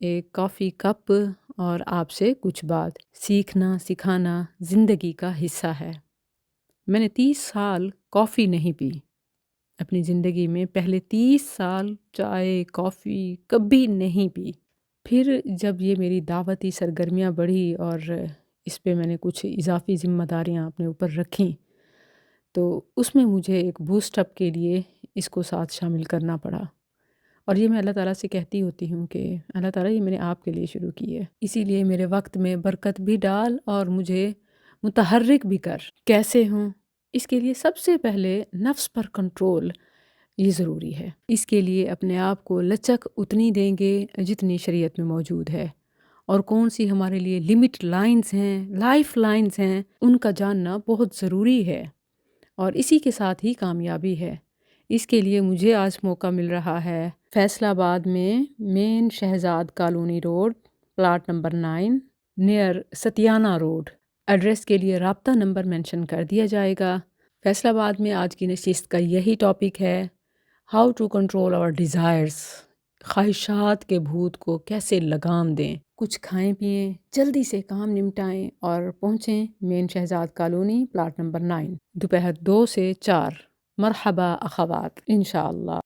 ایک coffee cup اور آپ سے کچھ بات۔ سیکھنا سکھانا زندگی کا حصہ ہے۔ میں نے 30 سال کافی نہیں پی اپنی زندگی میں، پہلے 30 سال چائے کافی کبھی نہیں پی۔ پھر جب یہ میری دعوتی سرگرمیاں بڑھی اور اس پہ میں نے کچھ اضافی ذمہ داریاں اپنے اوپر رکھیں، تو اس میں مجھے ایک بوسٹ اپ کے لیے اس کو ساتھ شامل کرنا پڑا۔ اور یہ میں اللہ تعالیٰ سے کہتی ہوتی ہوں کہ اللہ تعالیٰ یہ میں نے آپ کے لیے شروع کی ہے، اسی لیے میرے وقت میں برکت بھی ڈال اور مجھے متحرک بھی کر۔ کیسے ہوں؟ اس کے لیے سب سے پہلے نفس پر کنٹرول یہ ضروری ہے۔ اس کے لیے اپنے آپ کو لچک اتنی دیں گے جتنی شریعت میں موجود ہے، اور کون سی ہمارے لیے لمٹ لائنز ہیں، لائف لائنز ہیں، ان کا جاننا بہت ضروری ہے، اور اسی کے ساتھ ہی کامیابی ہے۔ اس کے لیے مجھے آج موقع مل رہا ہے فیصل آباد میں main Shahzad colony road, plot number 9 near Satiana road. Address کے لیے رابطہ نمبر مینشن کر دیا جائے گا۔ فیصل آباد میں آج کی نشست کا یہی ٹاپک ہے، how to control our desires, خواہشات کے بھوت کو کیسے لگام دیں۔ کچھ کھائیں پئیں، جلدی سے کام نمٹائیں اور پہنچیں مین شہزاد کالونی، پلاٹ نمبر 9، دوپہر 2 سے 4۔ مرحبا اخوات، انشاءاللہ۔